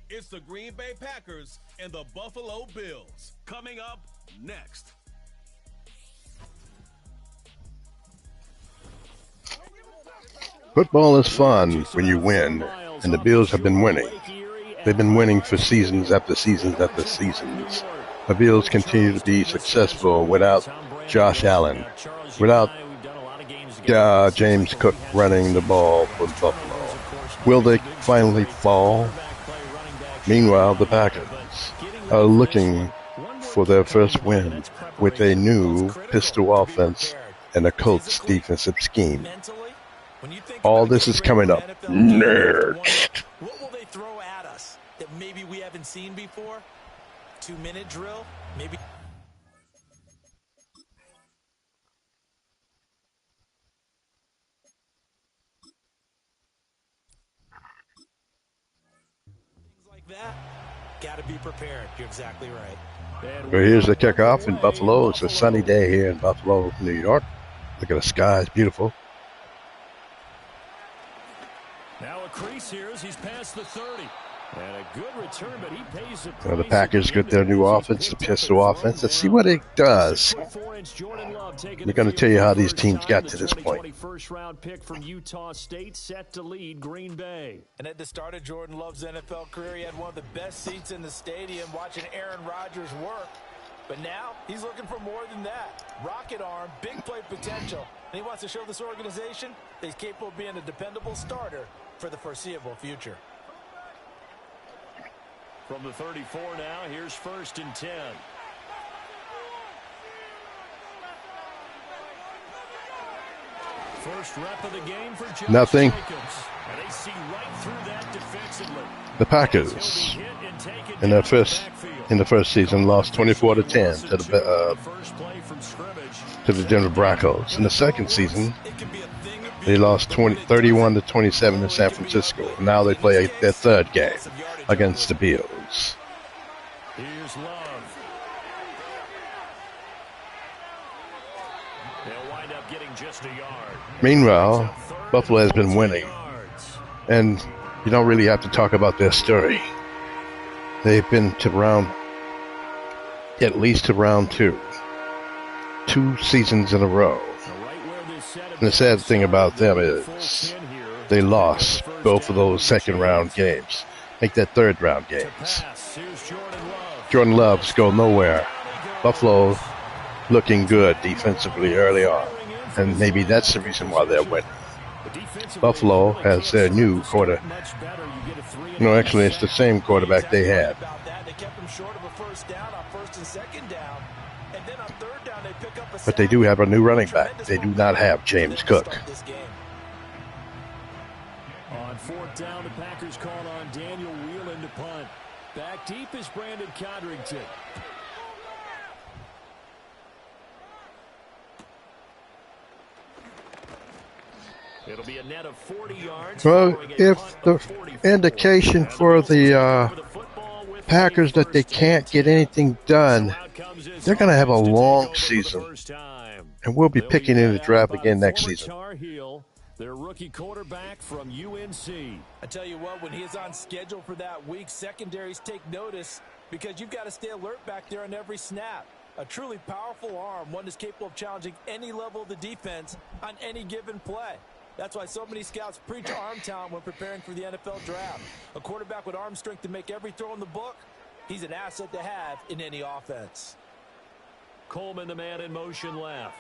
It's the Green Bay Packers and the Buffalo Bills. Coming up next. Football is fun when you win, and the Bills have been winning. They've been winning for seasons after seasons after seasons. The Bills continue to be successful without Josh Allen, without James Cook running the ball for Buffalo. Will they finally fall? Meanwhile, the Packers are looking for their first win with a new pistol offense and a Colts defensive scheme. All this is coming up next. What will they throw at us that maybe we haven't seen before? 2-minute drill? Maybe. Things like that. Got to be prepared. You're exactly right. Well, here's the kickoff in Buffalo. It's a sunny day here in Buffalo, New York. Look at the sky. It's beautiful. Now a crease here as he's past the 30. And a good return, but he pays the price. Well, the Packers get their new offense, the pistol offense. Let's see what it does. We're going to tell you how these teams got to this point. First-round pick from Utah State set to lead Green Bay. And at the start of Jordan Love's NFL career, he had one of the best seats in the stadium watching Aaron Rodgers work. But now he's looking for more than that. Rocket arm, big play potential. And he wants to show this organization that he's capable of being a dependable starter for the foreseeable future. From the 34 now, here's 1st and 10. First rep of the game for Josh Nothing. Jacobs. And they see right through that defensively. The Packers in the first season lost 24-10 to the Denver Broncos. In the second season, they lost 31-27 to San Francisco. Now they play their third game against the Bills. Here's Love. They'll wind up getting just a yard. Meanwhile, Buffalo has been winning, and you don't really have to talk about their story. They've been at least to round 2 seasons in a row. And the sad thing about them is they lost both of those second-round games. Make that third-round games. Jordan Love's go nowhere. Buffalo looking good defensively early on, and maybe that's the reason why they're winning. Buffalo has their new quarter. No, actually, it's the same quarterback they had. But they do have a new running back. They do not have James Cook. On 4th down, the Packers called on Daniel Whelan to punt. Back deep is Brandon Codrington. It'll be a net of 40 yards. Well, if the indication for the Packers that they can't get anything done, they're going to have a long season. And we'll be picking in the draft again next season. Their rookie quarterback from UNC. I tell you what, when he is on schedule for that week, secondaries take notice because you've got to stay alert back there on every snap. A truly powerful arm, one that's capable of challenging any level of the defense on any given play. That's why so many scouts preach arm talent when preparing for the NFL draft. A quarterback with arm strength to make every throw in the book, he's an asset to have in any offense. Coleman, the man in motion left.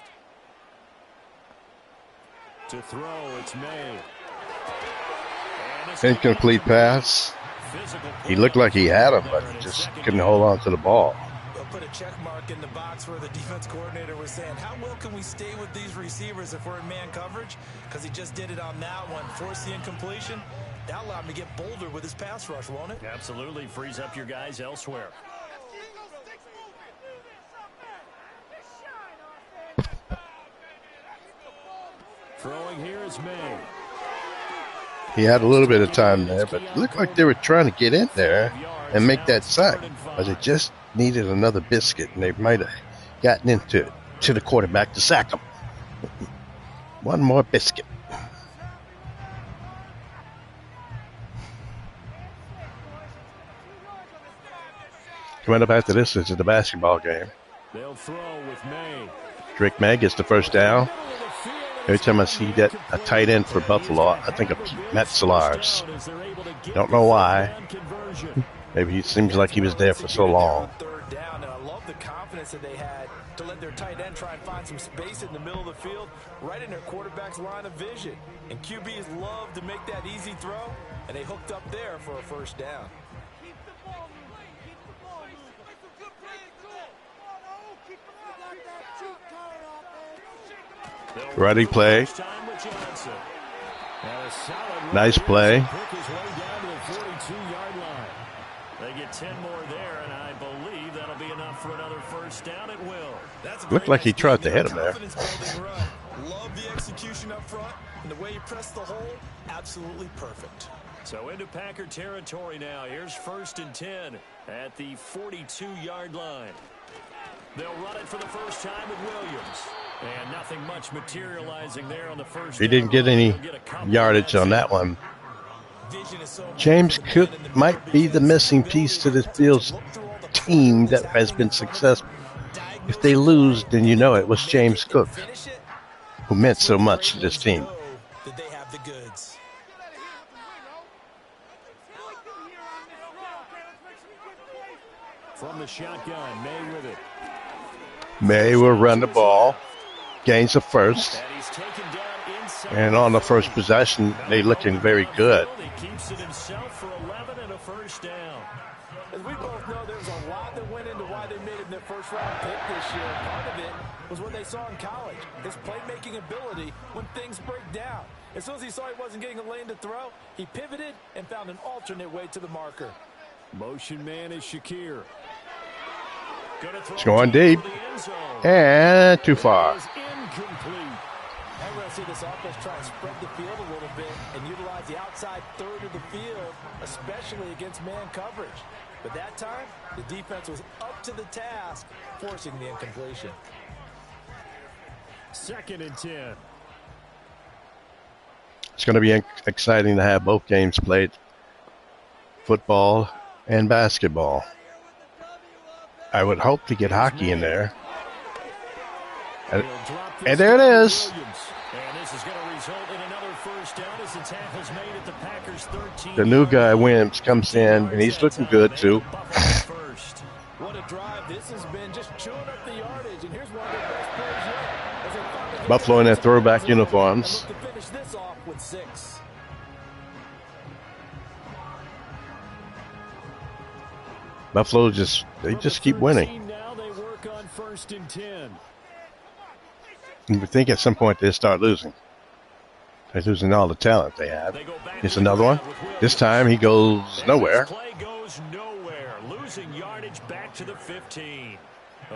To throw, it's May. Incomplete pass. He looked like he had him, but he just couldn't hold on to the ball. They'll put a check mark in the box where the defense coordinator was saying, how well can we stay with these receivers if we're in man coverage? Because he just did it on that one. Force the incompletion. That allowed him to get bolder with his pass rush, won't it? Absolutely. Frees up your guys elsewhere. Throwing here is May. He had a little bit of time there, but it looked like they were trying to get in there and make that sack. But they just needed another biscuit, and they might have gotten into to the quarterback to sack him. One more biscuit. Coming up after this is the basketball game. They'll throw with May. Drake May gets the first down. Every time I see that a tight end for Buffalo, I think of Matt Solars. Don't know why. Maybe he seems like he was there for so long. Third down, and I love the confidence that they had to let their tight end try and find some space in the middle of the field, right in their quarterback's line of vision. And QBs love to make that easy throw, and they hooked up there for a first down. Ready play. Nice play. They get 10 more there, and I believe that'll be enough for another first down. It will. Looked like he tried to hit him there. Love the execution up front, and the way you press the hole, absolutely perfect. So into Packer territory now. Here's 1st and 10 at the 42-yard line. They'll run it for the first time with Williams. And nothing much materializing there on the first. He didn't get any yardage on that one. James Cook might be the missing piece to this Bills team that has been successful. If they lose, then you know it was James Cook who meant so much to this team. From the shotgun, May with it. May will run the ball, gains the first, and on the first possession, they're looking very good. He keeps it himself for 11 and a first down. As we both know, there's a lot that went into why they made him their first-round pick this year. Part of it was what they saw in college, his playmaking ability when things break down. As soon as he saw he wasn't getting a lane to throw, he pivoted and found an alternate way to the marker. Motion man is Shakir. It's going deep. And too far. I see this offense try to spread the field a little bit and utilize the outside third of the field, especially against man coverage. But that time, the defense was up to the task, forcing the incompletion. 2nd and 10. It's going to be exciting to have both games played, football and basketball. I would hope to get hockey in there. And there it is. And this is going to result in another first down as the tackle's made at the Packers 13. The new guy, Williams, comes in, and he's looking good, too. What a drive this has been, just chewing up the yardage. And here's one of their best plays yet. Buffalo in their throwback uniforms. To finish this off with 6. Buffalo just keep winning. Now they work on 1st and 10. You would think at some point they'll start losing. They're losing all the talent they have. Here's another one. This time he goes nowhere. Play goes nowhere, losing yardage back to the 15.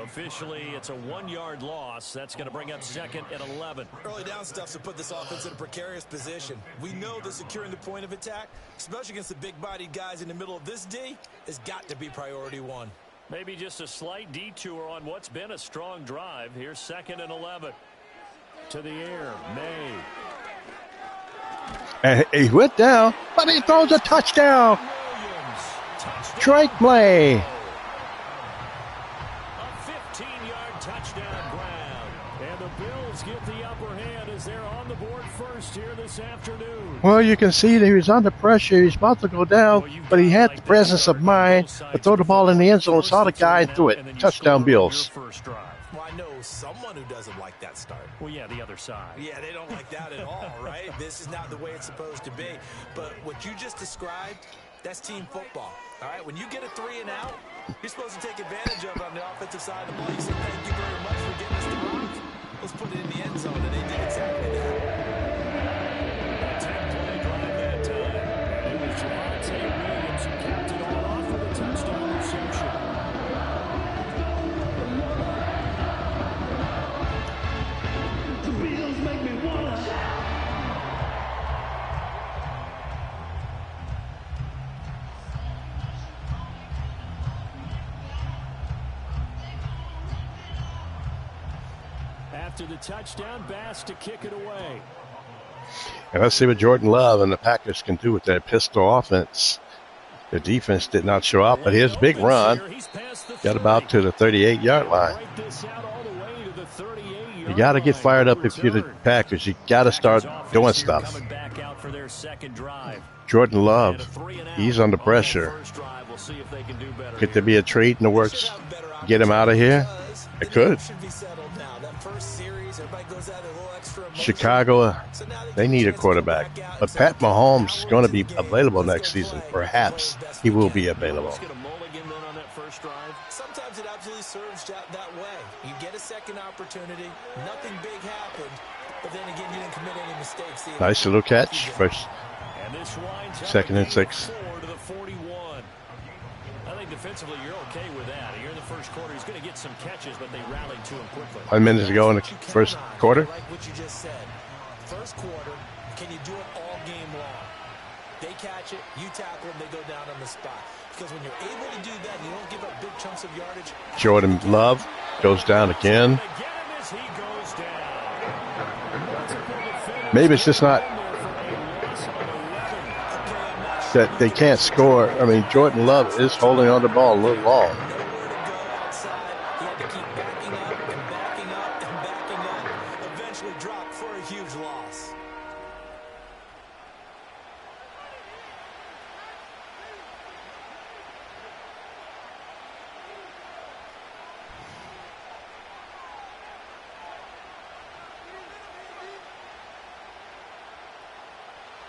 Officially, it's a 1-yard loss. That's going to bring up 2nd and 11. Early down stuff to put this offense in a precarious position. We know that securing the point of attack, especially against the big-bodied guys in the middle of this D, has got to be priority 1. Maybe just a slight detour on what's been a strong drive. Here's 2nd and 11. To the air, May. And he went down, but he throws a touchdown. Drake May. A 15-yard touchdown ground. And the Bills get the upper hand as they're on the board first here this afternoon. Well, you can see that he was under pressure. He's about to go down, but he had the presence of mind to throw the ball in the end zone, saw the guy and threw it. Touchdown, Bills. Well, I know someone who doesn't like that start. Well, yeah, the other side. Yeah, they don't like that at all, right? This is not the way it's supposed to be. But what you just described, that's team football, all right? When you get a 3 and out, you're supposed to take advantage of it on the offensive side of the ball. You say, thank you very much for getting us the rock. Let's put it in the end zone, and they did exactly that. A 10-play drive that time. It was Javonte Williams who capped it all off with a touchdown reception. After the touchdown, Bass to kick it away. And let's see what Jordan Love and the Packers can do with their pistol offense. The defense did not show up, but here's a big run. Got about to the 38-yard line. You got to get fired up if you're the Packers. You got to start doing stuff. Jordan Love, he's under pressure. Could there be a trade in the works? Get him out of here? It could. Chicago, they need a quarterback. But Pat Mahomes is going to be available next season. Perhaps he will be available. Sometimes it absolutely serves that way. You get a second opportunity. Nothing big happened. But then again, you didn't commit any mistakes either. Nice little catch. First, second and 6. I think defensively you're okay with that. Here in the first quarter, he's going to get some catches, but they rallied to him quickly. 1 minute to go in the first quarter. Like what you just said. First quarter, can you do it all game long? They catch it, you tackle them, they go down on the spot. Because when you're able to do that, and you don't give up big chunks of yardage. Jordan Love goes down again. Maybe it's just not that they can't score. I mean, Jordan Love is holding on the ball a little long. Eventually dropped for a huge loss.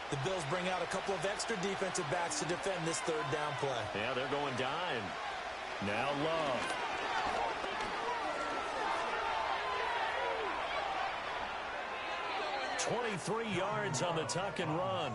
The Bills bring out a couple of extra defensive backs to defend this third down play. Yeah, they're going dime. Now Love. "23 yards on the tuck and run.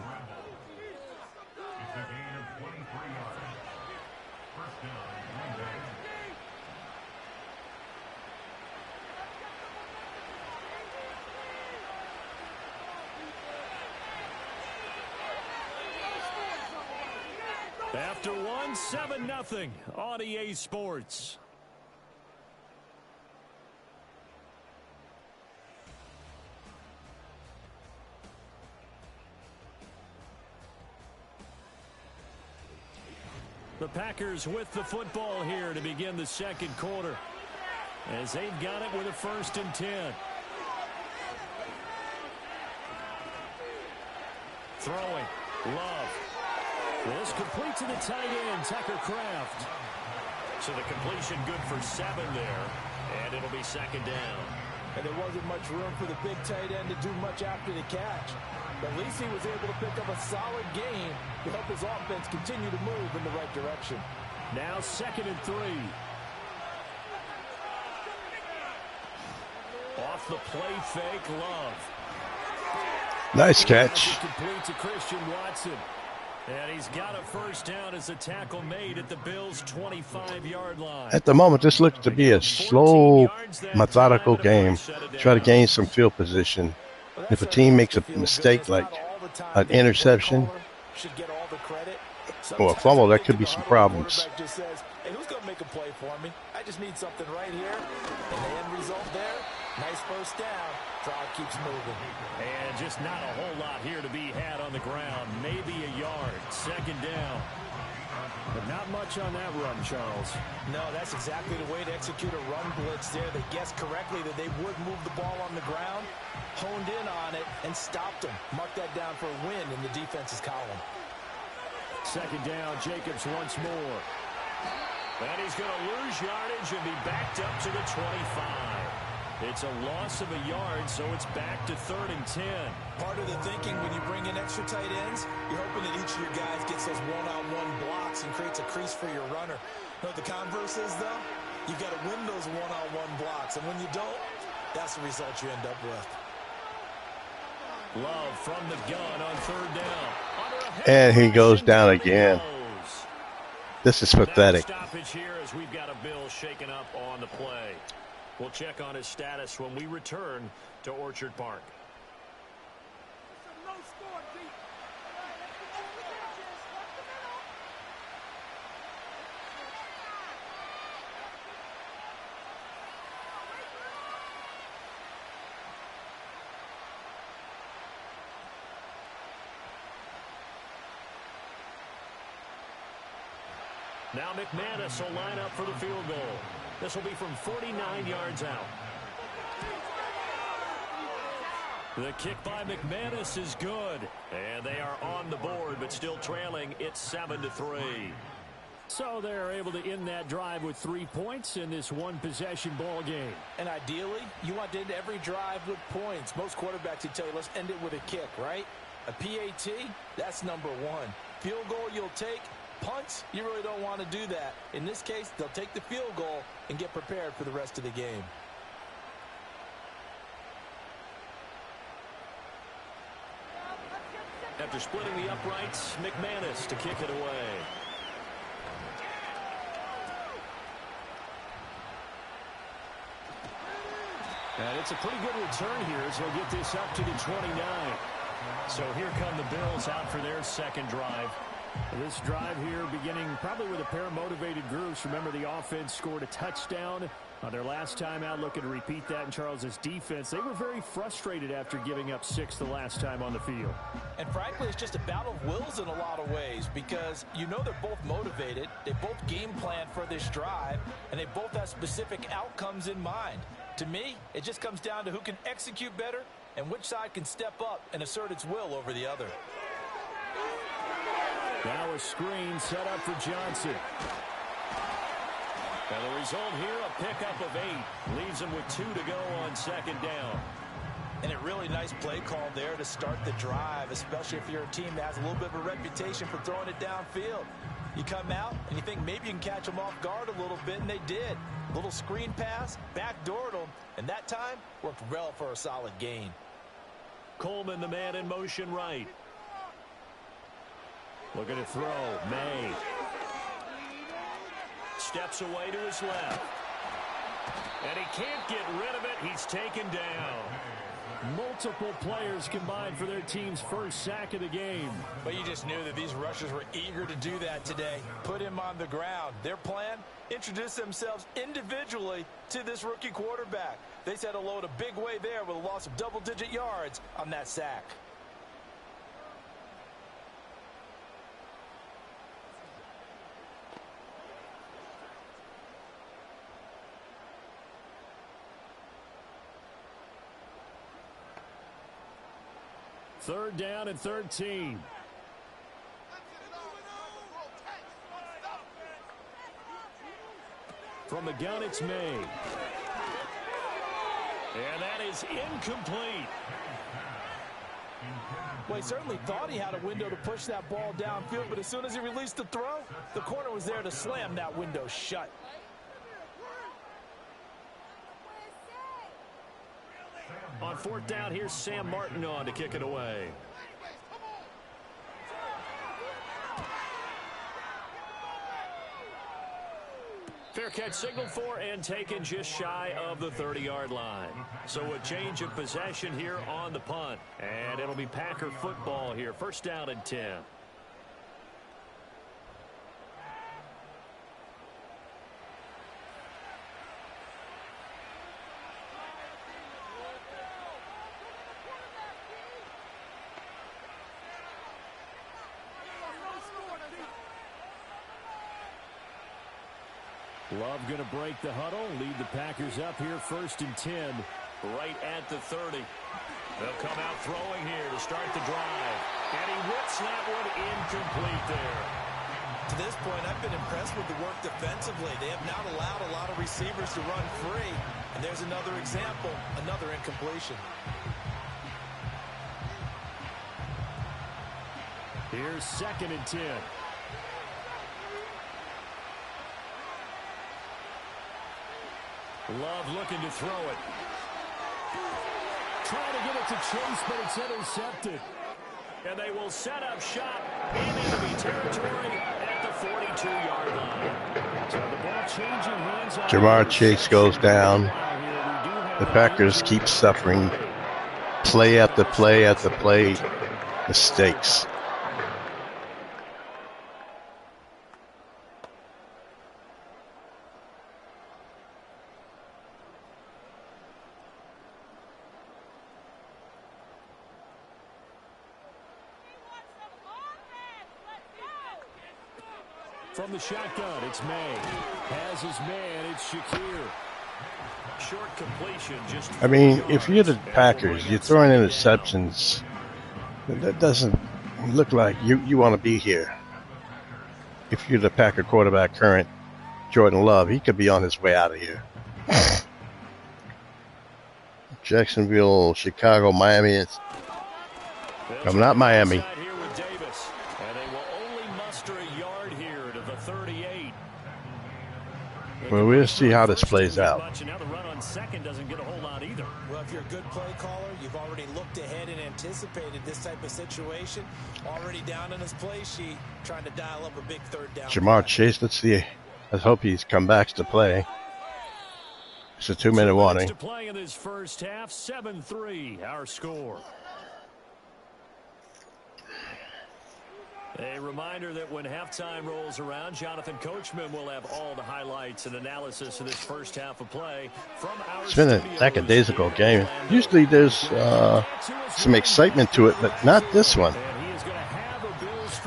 After one, 7-0 on EA Sports. The Packers with the football here to begin the second quarter, as they've got it with a 1st and 10. Throwing. Love. This complete to the tight end, Tucker Kraft. So the completion good for 7 there, and it'll be 2nd down. And there wasn't much room for the big tight end to do much after the catch. But at least he was able to pick up a solid game to help his offense continue to move in the right direction. Now 2nd and 3. Off the play fake, Love. Nice catch. Complete to Christian Watson. And he's got a 1st down as a tackle made at the Bills' 25-yard line. At the moment, this looks to be a slow, methodical game. Try to gain some field position. If a team makes a mistake like an interception or a fumble, that could be some problems. Hey, who's going to make a play for me? I just need something right here. And the end result there, nice 1st down. Drive keeps moving. And just not a whole lot here to be had on the ground. Maybe a yard. 2nd down. But not much on that run, Charles. No, that's exactly the way to execute a run blitz there. They guessed correctly that they would move the ball on the ground, honed in on it, and stopped them. Mark that down for a win in the defense's column. 2nd down, Jacobs once more. And he's going to lose yardage and be backed up to the 25. It's a loss of a yard, so it's back to 3rd and 10. Part of the thinking when you bring in extra tight ends, you're hoping that each of your guys gets those one-on-one blocks and creates a crease for your runner. But the converse is, though, you've got to win those one-on-one blocks. And when you don't, that's the result you end up with. Love from the gun on 3rd down. And he goes down again. This is pathetic. Stoppage here as we've got a Bill shaken up on the play. We'll check on his status when we return to Orchard Park. Now McManus will line up for the field goal. This will be from 49 yards out. The kick by McManus is good. And they are on the board, but still trailing. It's 7-3. So they're able to end that drive with 3 points in this one-possession ball game. And ideally, you want to end every drive with points. Most quarterbacks would tell you, let's end it with a kick, right? A PAT, that's number one. Field goal you'll take. Punts, you really don't want to do that. In this case, they'll take the field goal and get prepared for the rest of the game. After splitting the uprights, McManus to kick it away. And it's a pretty good return here as they'll get this up to the 29. So here come the Bills out for their second drive. This drive here beginning probably with a pair of motivated groups. Remember, the offense scored a touchdown on their last time out, looking to repeat that in Charles's defense. They were very frustrated after giving up 6 the last time on the field. And frankly, it's just a battle of wills in a lot of ways because you know they're both motivated. They both game plan for this drive, and they both have specific outcomes in mind. To me, it just comes down to who can execute better and which side can step up and assert its will over the other. Now a screen set up for Johnson. And the result here, a pickup of 8. Leaves them with 2 to go on second down. And a really nice play call there to start the drive, especially if you're a team that has a little bit of a reputation for throwing it downfield. You come out and you think maybe you can catch them off guard a little bit, and they did. Little screen pass, backdoored them, and that time worked well for a solid gain. Coleman, the man in motion right. Looking to throw. May. Steps away to his left. And he can't get rid of it. He's taken down. Multiple players combined for their team's first sack of the game. But you just knew that these rushers were eager to do that today. Put him on the ground. Their plan, introduce themselves individually to this rookie quarterback. They set a load a big way there with a loss of double-digit yards on that sack. Third down and 13. From the gun, it's May. And that is incomplete. Well, he certainly thought he had a window to push that ball downfield, but as soon as he released the throw, the corner was there to slam that window shut. On fourth down, here's Sam Martin on to kick it away. Fair catch signaled for and taken just shy of the 30-yard line. So a change of possession here on the punt. And it'll be Packer football here. First down and 10. Love going to break the huddle, lead the Packers up here first and 10. Right at the 30. They'll come out throwing here to start the drive. And he whips that one incomplete there. To this point, I've been impressed with the work defensively. They have not allowed a lot of receivers to run free. And there's another example, another incompletion. Here's second and 10. Love looking to throw it. Trying to get it to Chase, but it's intercepted. And they will set up shop in enemy territory at the 42-yard line. So the ball changing hands. Jamar Chase goes down. The Packers keep suffering play after play after play mistakes. From the shotgun, it's May. Has his man, it's Shakir. Short completion, just I mean, if you're the Packers, you're throwing interceptions. That doesn't look like you want to be here. If you're the Packer quarterback, current Jordan Love, he could be on his way out of here. Jacksonville, Chicago, Miami. I'm not Miami. Well, we'll see how this plays out. Well, if you're a good play caller, you've already looked ahead and anticipated this type of situation. Already down on his play sheet, trying to dial up a big third down. Jamar Chase, let's see. Let's hope he's come back to play. It's a 2-minute warning. To play in this first half, 7-3, our score. A reminder that when halftime rolls around, Jonathan Coachman will have all the highlights and analysis of this first half of play from our It's been a lackadaisical game. Usually there's some excitement to it, but not this one.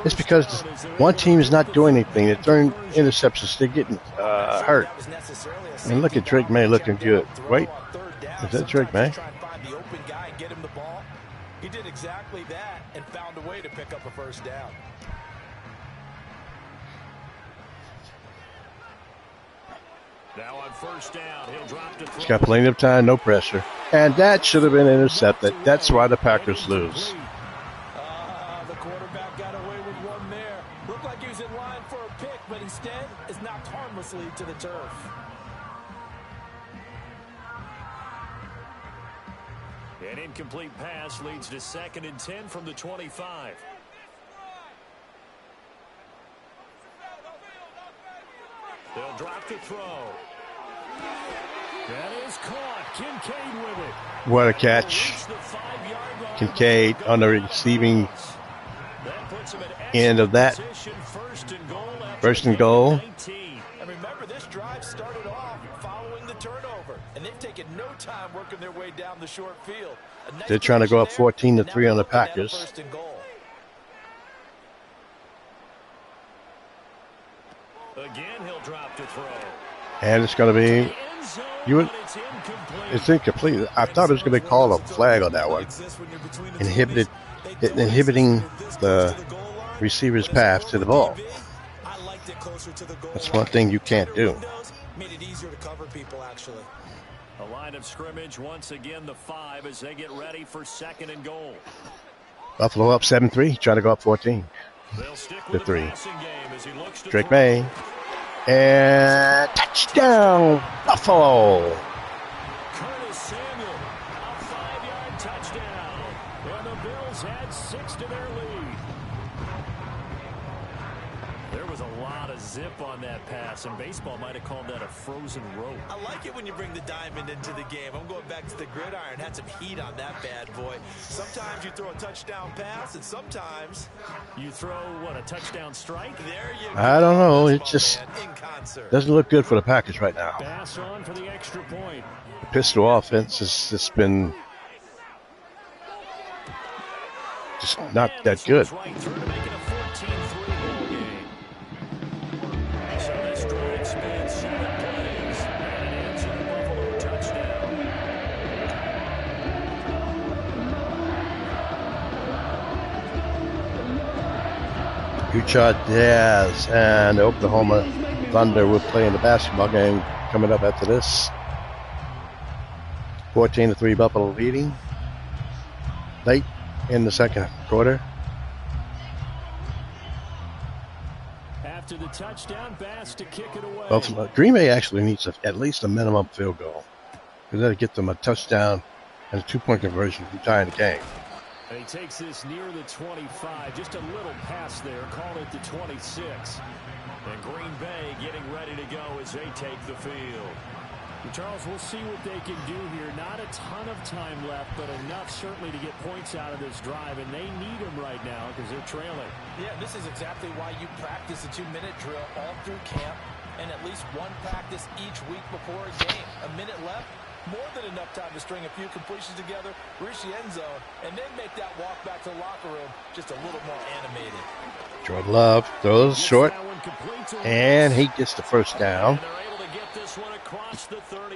It's because one team is not doing anything. They're throwing interceptions. They're getting hurt. And look at Drake May looking good. Wait, is that Drake May? He did exactly that and found a way to pick up a first down. Now on first down, he'll drop to throw. He's got plenty of time, no pressure. And that should have been intercepted. That's why the Packers lose. The quarterback got away with one there. Looked like he was in line for a pick, but instead is knocked harmlessly to the turf. An incomplete pass leads to 2nd and 10 from the 25. They'll drop to throw. That is caught. Kincaid with it. What a catch. Kincaid on the receiving end of that. First and goal. And remember, this drive started off following the turnover, and they've taken no time working their way down the short field. They're trying to go up 14-3 on the Packers. Again, he'll drop to throw. And it's going to be, it's incomplete. I thought it was going to be called a flag on that one. Inhibiting the receiver's path to the ball. That's one thing you can't do. Made it easier to cover people, actually. A line of scrimmage once again, the 5 as they get ready for 2nd and goal. Buffalo up 7-3, trying to go up 14-3. Drake May. And touchdown, Buffalo. Curtis Samuel, a 5-yard touchdown. And the Bills had 6 to their lead. There was a lot of zip on that pass, and baseball might have called that a frozen rope. I like it when you bring the diamond into the game. I'm going back to the gridiron. Had some heat on that bad boy. Sometimes you throw a touchdown pass, and sometimes you throw, what, a touchdown strike? There you go. I don't know. It just doesn't look good for the Packers right now. Pass on for the extra point. The pistol offense has just been just not that good. Right through to make it a 14-3 ball game. So this drive spans 7 plays and ends in a Buffalo touchdown. Utah Jazz and Oklahoma Thunder will play in the basketball game coming up after this. 14-3 Buffalo leading. Late in the second quarter. After the touchdown, Bass to kick it away. Buffalo, Green Bay actually needs at least a minimum field goal. Because that'll get them a touchdown and a 2-point conversion from tying the game. And he takes this near the 25. Just a little pass there. Call it the 26. And Green Bay getting ready to go as they take the field. Charles, we'll see what they can do here. Not a ton of time left, but enough certainly to get points out of this drive, and they need them right now because they're trailing. Yeah, this is exactly why you practice a 2-minute drill all through camp and at least one practice each week before a game. A minute left, more than enough time to string a few completions together, reach the end zone, and then make that walk back to the locker room just a little more animated. Jordan Love throws short. And he gets the first down.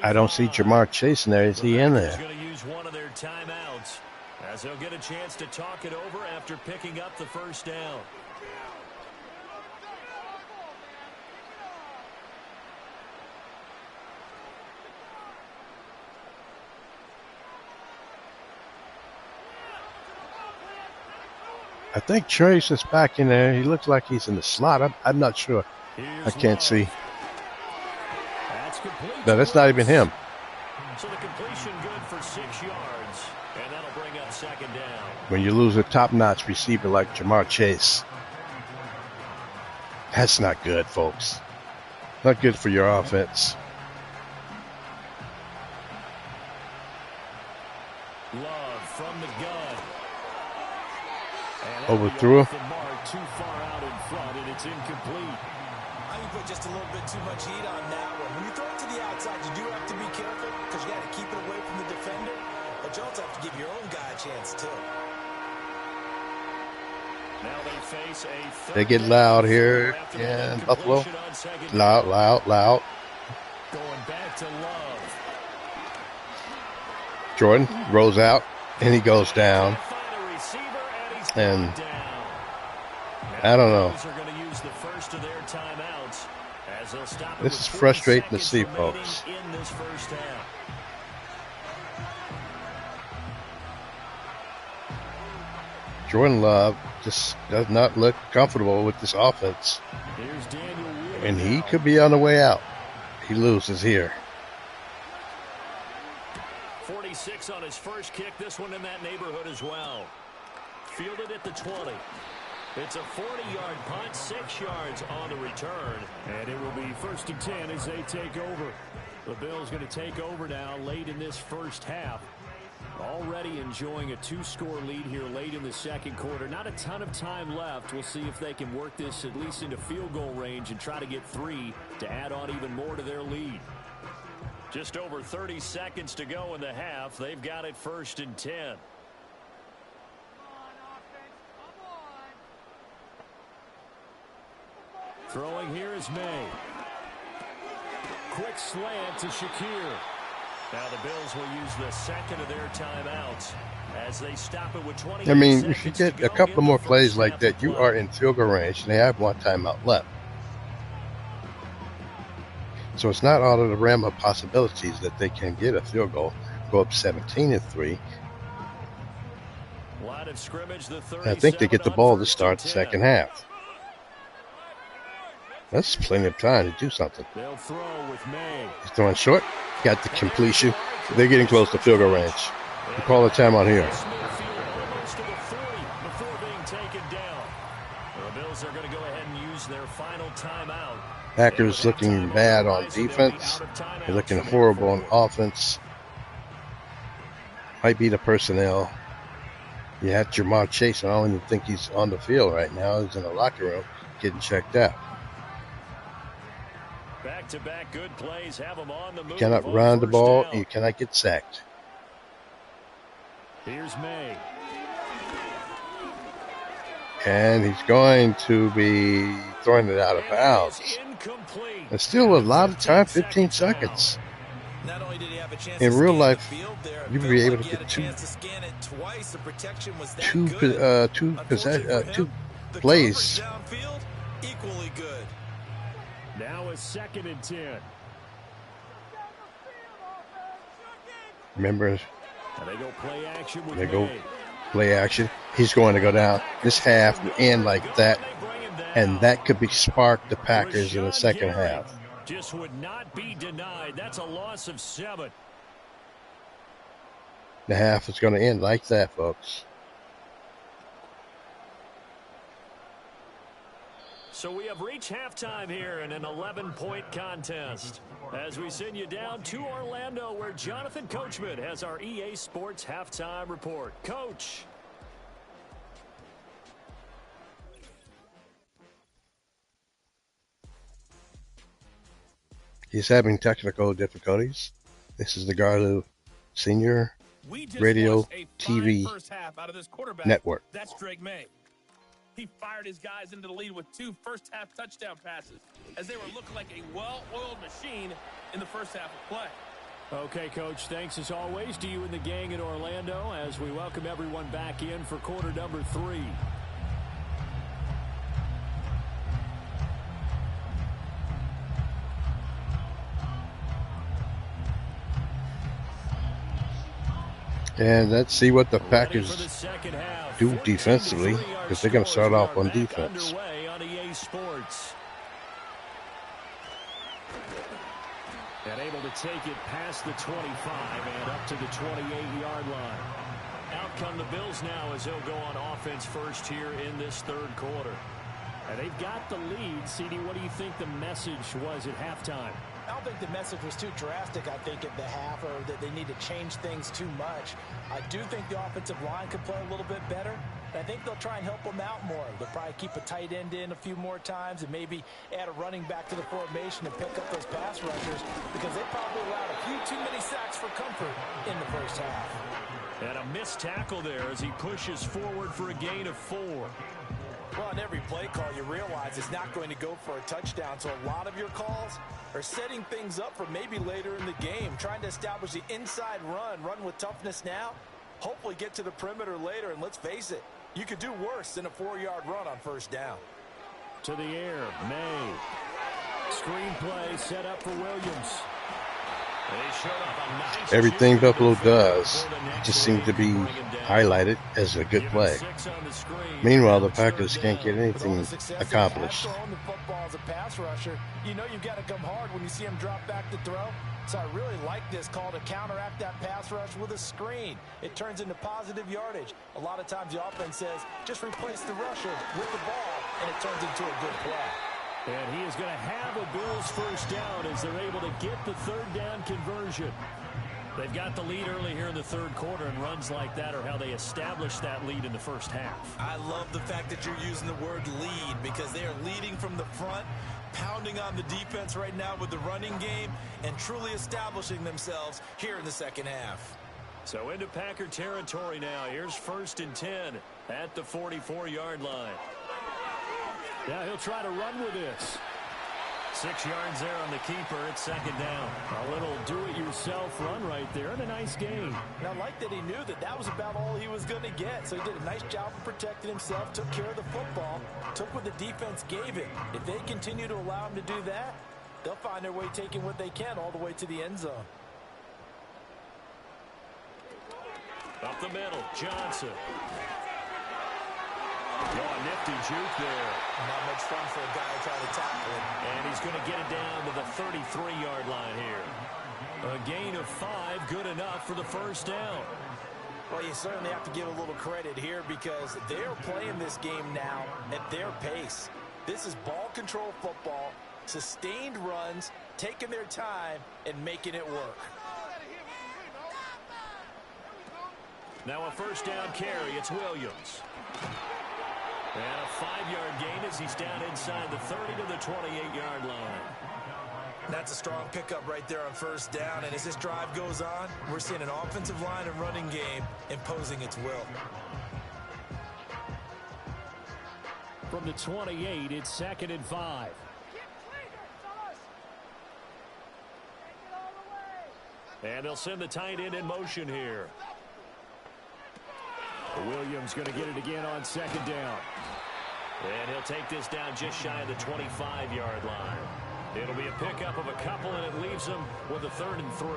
I don't see Jamar Chase in there. Is he in there? Going to use one of their timeouts as they'll get a chance to talk it over after picking up the first down. I think Trace is back in there. He looks like he's in the slot. I'm not sure. I can't see. No, that's not even him. So the completion good for 6 yards, and that'll bring up second down. When you lose a top-notch receiver like Jamar Chase, that's not good, folks. Not good for your offense. Love from the gun. Overthrew. Too far out in front, and it's incomplete. I think put just a little bit too much heat on that one. When you throw it to the outside, you do have to be careful because you got to keep it away from the defender. But you also have to give your own guy a chance too. Now they face a They get loud here in Buffalo. Loud, loud, loud. Going back to Love. Jordan rolls out, and he goes down. And I don't know. This is frustrating to see, folks. Jordan Love just does not look comfortable with this offense. And he could be on the way out. He loses here. 46 on his first kick. This one in that neighborhood as well. Fielded at the 20. It's a 40-yard punt, 6 yards on the return. And it will be 1st and 10 as they take over. The Bills going to take over now late in this first half. Already enjoying a 2-score lead here late in the second quarter. Not a ton of time left. We'll see if they can work this at least into field goal range and try to get 3 to add on even more to their lead. Just over 30 seconds to go in the half. They've got it 1st and 10. Throwing here is May. Quick slant to Shakir. Now the Bills will use the second of their timeouts as they stop it with 20 I mean, seconds if you get to a go couple in more the plays first like half that, of you play. are in field goal range, and they have one timeout left. So it's not out of the realm of possibilities that they can get a field goal, go up 17-3. Line of scrimmage, the I think they get the 37 ball on to 1st start and the 10. second half. That's plenty of time to do something. They'll throw with May. He's throwing short. Got the completion. They're getting close to field goal range. We call a timeout here. Almost to the 40 before being taken down. The Bills are going to go ahead and use their final timeout. Packers looking bad on defense. They're looking horrible on offense. Might be the personnel. You have Jamar Chase. I don't even think he's on the field right now. He's in the locker room getting checked out. Back-to-back good plays have them on the move. You cannot on run the first ball. down. You cannot get sacked. Here's May. And he's going to be throwing it out of bounds. Incomplete. There's still a lot of time, 15 seconds. Not only did he have a chance In to real scan life, the field there, you would it be felt able like to he get had a two chance to scan it twice. The protection was that two good. Unfortunately for two him, the plays. coverage downfield, equally good. Now a 2nd and 10. Remember, And they go play action with they go May. play action. He's going to go down. This half will end like that, and that could be spark the Packers in the second half. Just would not be denied. That's a loss of 7. The half is going to end like that, folks. So we have reached halftime here in an 11-point contest. As we send you down to Orlando, where Jonathan Coachman has our EA Sports halftime report. Coach. He's having technical difficulties. This is the Garlu Senior Radio TV Network. That's Drake May. He fired his guys into the lead with 2 first-half touchdown passes as they were looking like a well-oiled machine in the first half of play. Okay, Coach, thanks as always to you and the gang in Orlando as we welcome everyone back in for quarter number 3. And let's see what the Packers do defensively, because they're going to start off on defense. And able to take it past the 25 and up to the 28-yard line. Out come the Bills now as he'll go on offense first here in this third quarter. And they've got the lead. CD, what do you think the message was at halftime? I don't think the message was too drastic, I think, at the half, or that they need to change things too much. I do think the offensive line could play a little bit better. I think they'll try and help them out more. They'll probably keep a tight end in a few more times and maybe add a running back to the formation and pick up those pass rushers, because they probably allowed a few too many sacks for comfort in the first half. And a missed tackle there as he pushes forward for a gain of 4. Well, on every play call, you realize it's not going to go for a touchdown, so a lot of your calls are setting things up for maybe later in the game, trying to establish the inside run with toughness now, hopefully get to the perimeter later, and let's face it, you could do worse than a 4-yard run on first down. To the air, May. Screenplay set up for Williams. Everything Buffalo does just seems to be highlighted as a good play. Meanwhile, the Packers can't get anything accomplished. The football as a pass rusher, you know you've got to come hard when you see him drop back to throw. So I really like this call to counteract that pass rush with a screen. It turns into positive yardage. A lot of times the offense says, just replace the rusher with the ball, and it turns into a good play. And he is going to have a Bills first down as they're able to get the third down conversion. They've got the lead early here in the third quarter, and runs like that are how they establish that lead in the first half. I love the fact that you're using the word lead, because they are leading from the front, pounding on the defense right now with the running game, and truly establishing themselves here in the second half. So into Packer territory now. Here's 1st and 10 at the 44-yard line. Now he'll try to run with this. 6 yards there on the keeper. It's second down. A little do-it-yourself run right there, and a nice gain. And I like that he knew that that was about all he was going to get. So he did a nice job of protecting himself, took care of the football, took what the defense gave him. If they continue to allow him to do that, they'll find their way taking what they can all the way to the end zone. Up the middle, Johnson. Oh, a nifty juke there. Not much fun for a guy trying to tackle him. And he's going to get it down to the 33-yard line here. A gain of 5, good enough for the first down. Well, you certainly have to give a little credit here, because they're playing this game now at their pace. This is ball control football, sustained runs, taking their time, and making it work. Now a first down carry. It's Williams. And a 5-yard gain as he's down inside the 30 to the 28-yard line. That's a strong pickup right there on first down. And as this drive goes on, we're seeing an offensive line and running game imposing its will. From the 28, it's 2nd and 5. And they'll send the tight end in motion here. Williams going to get it again on second down. And he'll take this down just shy of the 25-yard line. It'll be a pickup of a couple, and it leaves them with a 3rd and 3.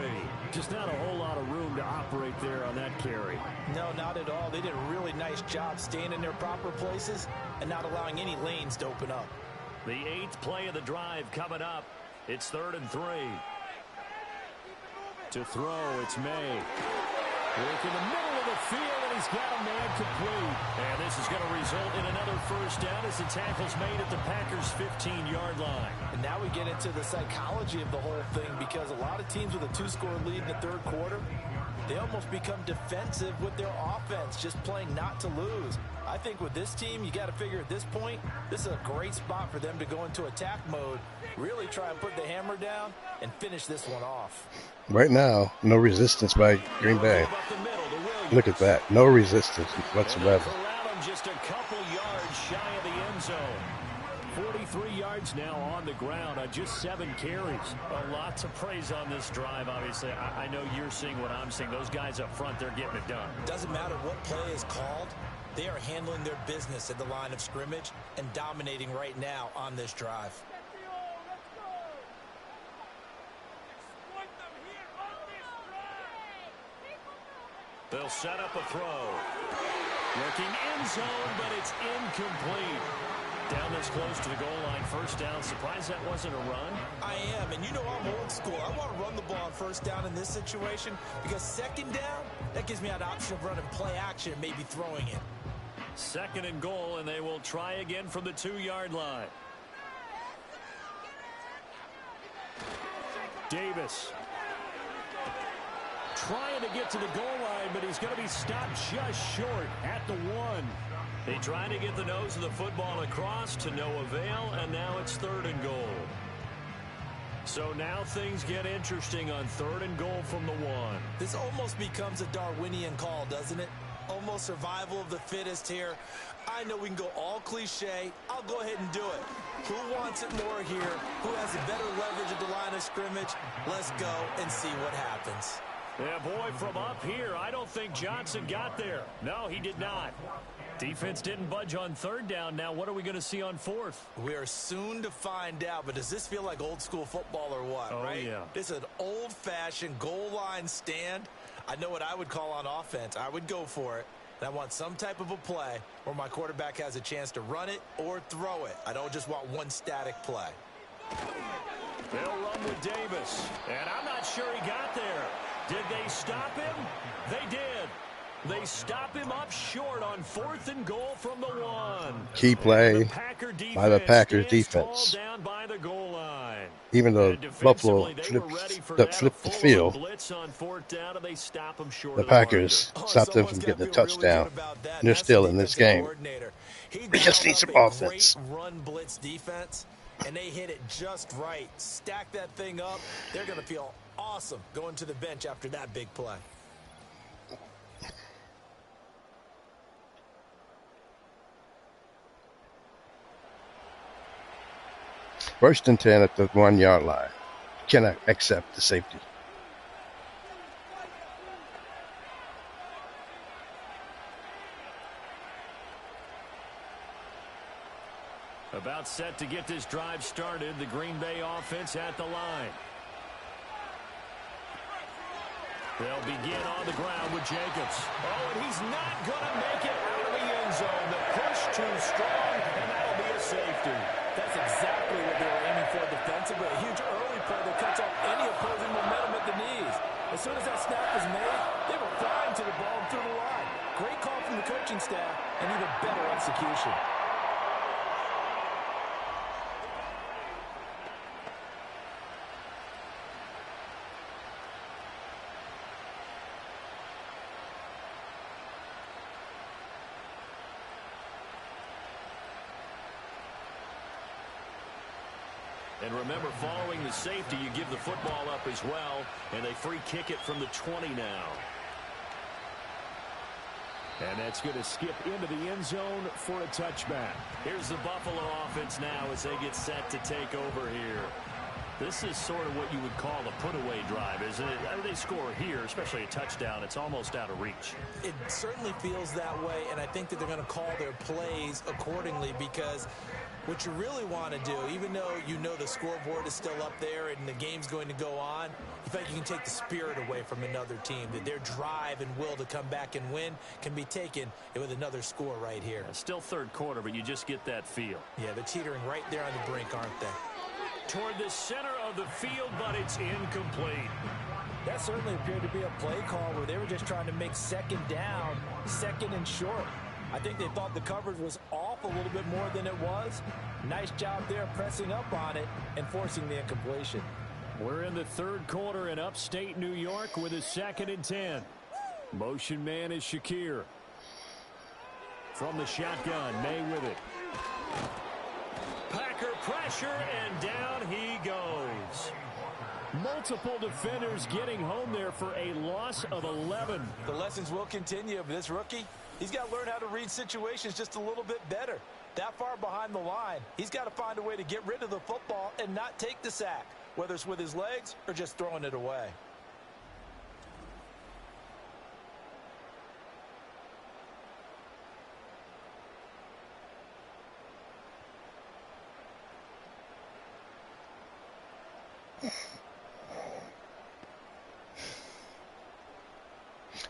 Just not a whole lot of room to operate there on that carry. No, not at all. They did a really nice job staying in their proper places and not allowing any lanes to open up. The 8th play of the drive coming up. It's 3rd and 3. To throw, it's May. Work in the middle of the field, and he's got a man complete. And this is going to result in another first down as the tackle's made at the Packers' 15-yard line. And now we get into the psychology of the whole thing, because a lot of teams with a 2-score lead in the third quarter, they almost become defensive with their offense, just playing not to lose. I think with this team, you got to figure at this point, this is a great spot for them to go into attack mode, really try and put the hammer down and finish this one off. Right now, no resistance by Green Bay. Look at that. No resistance whatsoever. Just a couple yards shy yards now on the ground on just 7 carries. A lot to praise on this drive, obviously. I know you're seeing what I'm seeing. Those guys up front, they're getting it done. Doesn't matter what play is called. They are handling their business at the line of scrimmage and dominating right now on this drive. They'll set up a throw. Looking end zone, but it's incomplete. Down this close to the goal line, first down. Surprised that wasn't a run? I am, and you know I'm old school. I want to run the ball on first down in this situation because second down, that gives me an option of running play action and maybe throwing it. 2nd and goal, and they will try again from the 2-yard line. Davis trying to get to the goal line, but he's going to be stopped just short at the 1. They try to get the nose of the football across to no avail, and now it's 3rd and goal. So now things get interesting on 3rd and goal from the 1. This almost becomes a Darwinian call, doesn't it? Almost survival of the fittest here. I know we can go all cliche. I'll go ahead and do it. Who wants it more here? Who has a better leverage at the line of scrimmage? Let's go and see what happens. Yeah, boy, from up here, I don't think Johnson got there. No, he did not. Defense didn't budge on 3rd down. Now what are we going to see on 4th? We are soon to find out, but does this feel like old school football or what, right? Yeah. It's an old-fashioned goal line stand. I know what I would call on offense. I would go for it. And I want some type of a play where my quarterback has a chance to run it or throw it. I don't just want one static play. They'll run with Davis, and I'm not sure he got there. Did they stop him? They did. They stop him up short on 4th and goal from the 1. Key play by the Packers defense. Down by the goal line. Even though Buffalo flipped the field, down, they stop him short the Packers stopped them from getting a touchdown. And they're still in this game. We just need some offense. Run blitz defense, and they hit it just right. Stack that thing up. They're going to feel awesome going to the bench after that big play. First and 10 at the 1-yard line. Cannot accept the safety. About set to get this drive started. The Green Bay offense at the line. They'll begin on the ground with Jacobs. Oh, and he's not going to make it out of the end zone. The push too strong, and that'll be a safety. That's exactly what they were aiming for defensively. A huge early play that cuts off any opposing momentum at the knees. As soon as that snap was made, they were flying to the ball and through the line. Great call from the coaching staff and even better execution. And remember, following the safety, you give the football up as well, and they free kick it from the 20 now. And that's going to skip into the end zone for a touchback. Here's the Buffalo offense now as they get set to take over here. This is sort of what you would call a put-away drive, isn't it? They score here, especially a touchdown. It's almost out of reach. It certainly feels that way, and I think that they're going to call their plays accordingly because what you really want to do, even though you know the scoreboard is still up there and the game's going to go on, you feel like you can take the spirit away from another team, that their drive and will to come back and win can be taken with another score right here. Still 3rd quarter, but you just get that feel. Yeah, they're teetering right there on the brink, aren't they? Toward the center of the field, but it's incomplete. That certainly appeared to be a play call where they were just trying to make 2nd down, 2nd and short. I think they thought the coverage was off a little bit more than it was. Nice job there pressing up on it and forcing the incompletion. We're in the 3rd quarter in upstate New York with a 2nd and 10. Motion man is Shakir. From the shotgun, May with it. Packer pressure, and down he goes. Multiple defenders getting home there for a loss of 11. The lessons will continue of this rookie. He's got to learn how to read situations just a little bit better. That far behind the line, he's got to find a way to get rid of the football and not take the sack, whether it's with his legs or just throwing it away.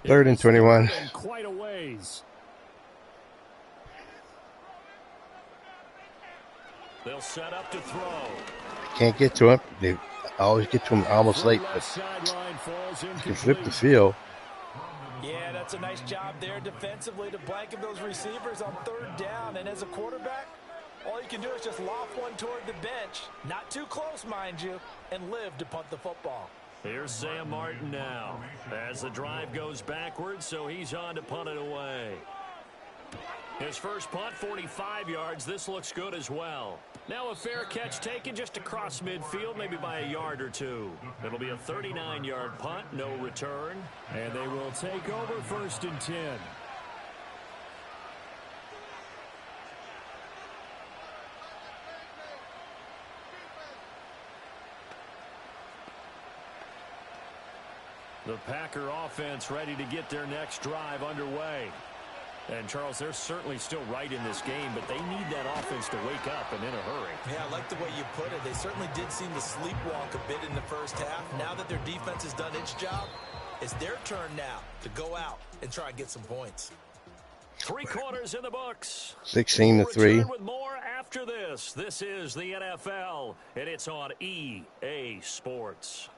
Third and 21. Quite a ways. They'll set up to throw. Can't get to him. They always get to him almost late, but you can flip the field. Yeah, that's a nice job there defensively to blanket those receivers on third down. And as a quarterback, all you can do is just loft one toward the bench. Not too close, mind you, and live to punt the football. Here's Sam Martin now as the drive goes backwards, so he's on to punt it away. His first punt, 45 yards. This looks good as well. Now a fair catch taken just across midfield, maybe by a yard or two. It'll be a 39-yard punt, no return. And they will take over first and 10. The Packer offense ready to get their next drive underway. And, Charles, they're certainly still right in this game, but they need that offense to wake up and in a hurry. Yeah, I like the way you put it. They certainly did seem to sleepwalk a bit in the first half. Now that their defense has done its job, it's their turn now to go out and try and get some points. 3 quarters in the books. 16-3. With more after this. This is the NFL, and it's on EA Sports.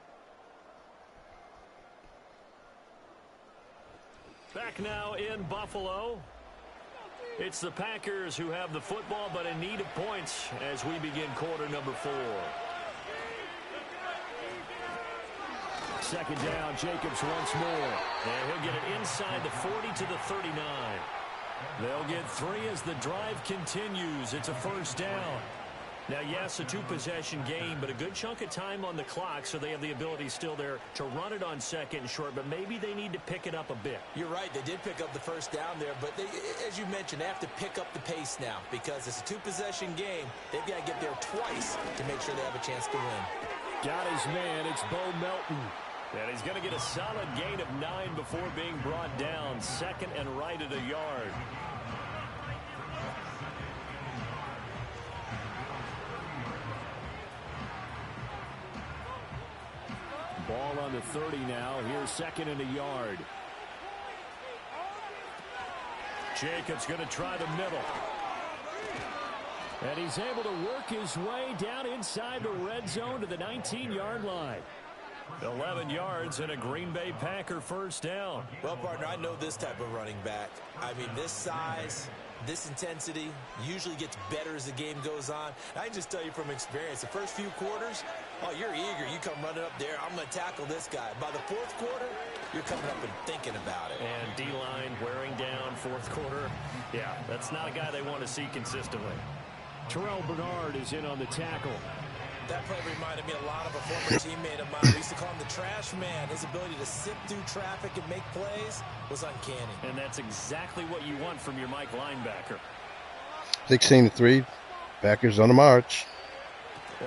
Back now in Buffalo. It's the Packers who have the football, but in need of points as we begin quarter number 4. Second down, Jacobs once more. And he'll get it inside the 40 to the 39. They'll get 3 as the drive continues. It's a first down. Now, yes, a 2-possession game, but a good chunk of time on the clock, so they have the ability still there to run it on second and short, but maybe they need to pick it up a bit. You're right. They did pick up the first down there, but they, as you mentioned, they have to pick up the pace now because it's a 2-possession game. They've got to get there twice to make sure they have a chance to win. Got his man. It's Bo Melton. And he's going to get a solid gain of 9 before being brought down. Second and right at a yard. Ball on the 30 now. Here's second and a yard. Jacobs going to try the middle. And he's able to work his way down inside the red zone to the 19-yard line. 11 yards and a Green Bay Packer first down. Well, partner, I know this type of running back. I mean, this size, this intensity usually gets better as the game goes on. I can just tell you from experience, the first few quarters, oh, you're eager. You come running up there, I'm going to tackle this guy. By the fourth quarter, you're coming up and thinking about it. And D-line wearing down fourth quarter. Yeah, that's not a guy they want to see consistently. Terrell Bernard is in on the tackle. That play reminded me a lot of a former teammate of mine. We used to call him the trash man. His ability to sift through traffic and make plays was uncanny. And that's exactly what you want from your Mike linebacker. 16-3. Packers on the march.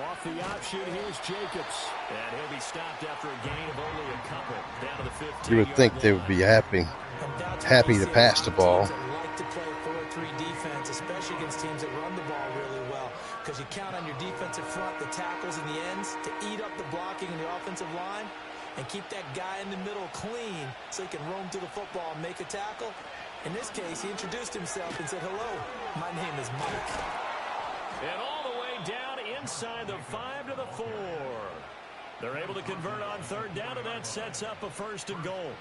Off the option, here's Jacobs. And he'll be stopped after a gain of only a couple. Down to the 15. You would think they would be happy to pass the ball. Like to play 4-3 defense, especially against teams that run the ball really well. Because you count on your defensive front, the tackles and the ends, to eat up the blocking in the offensive line and keep that guy in the middle clean so he can roam to the football and make a tackle. In this case, he introduced himself and said, hello, my name is Mike. And all the way down inside the 5 to the 4. They're able to convert on third down, and that sets up a first and goal.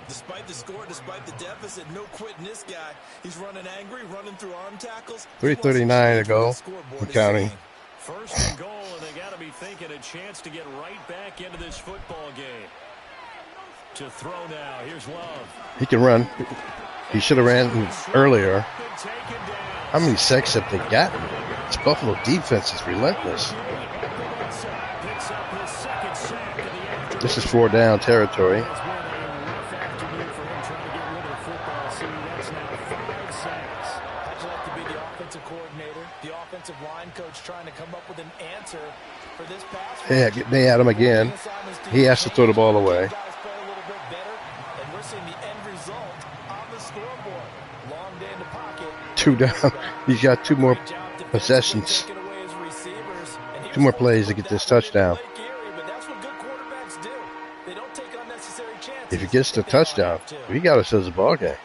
Despite the score, despite the deficit, no quitting this guy. He's running angry, running through arm tackles. 3:39 to go. I'm counting. First and goal, and they got to be thinking a chance to get right back into this football game. To throw now, here's Love. He can run. He should have ran earlier. How many sacks have they gotten? This Buffalo defense is relentless. This is 4 down territory. coach trying to come up with an answer for this pass. Yeah, they had him again. He has to throw the ball away. Guys play a little bit better, and we're seeing the end result on the scoreboard. Long day in the pocket. 2 down. He's got 2 more possessions. 2 more plays to get this touchdown. If he gets the touchdown, we got ourselves a ball game.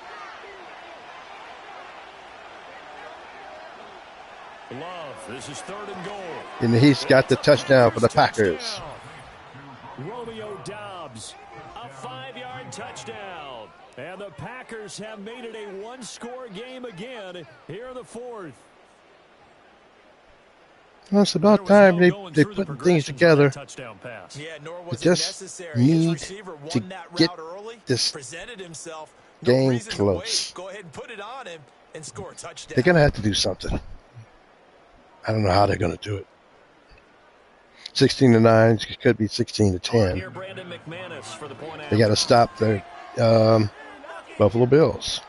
Love, this is 3rd and goal. And he's got the touchdown for the Packers. Romeo Doubs, a 5-yard touchdown. And the Packers have made it a 1-score game again here in the 4th. Well, it's about time they put things together. Yeah, nor They was it just necessary. His need receiver to won that get route early, this presented himself. No game reason to close. wait. Go ahead and put it on him and score a touchdown. They're going to have to do something. I don't know how they're going to do it. 16-9, it could be 16-10. They got to stop the Buffalo Bills.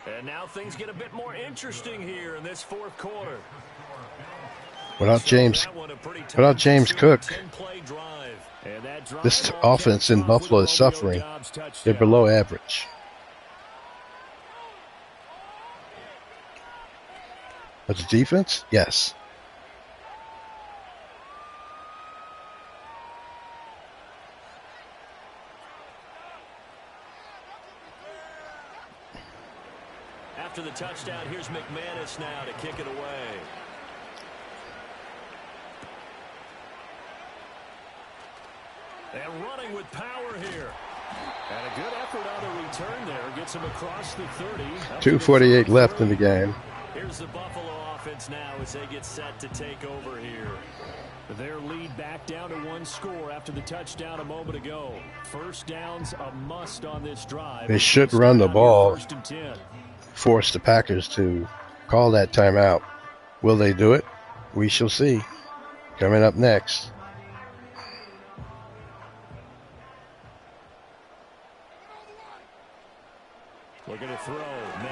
And now things get a bit more interesting here in this 4th quarter. Without James Cook, this offense in Buffalo is suffering. They're below average. But the defense, yes. After the touchdown, here's McManus now to kick it away. And running with power here. And a good effort on the return there. Gets him across the 30. 2:48 left in the game. Here's the Buffalo offense now as they get set to take over here. Their lead back down to 1 score after the touchdown a moment ago. First down's a must on this drive. They should run the ball, force the Packers to call that timeout. Will they do it? We shall see. Coming up next. Looking to throw.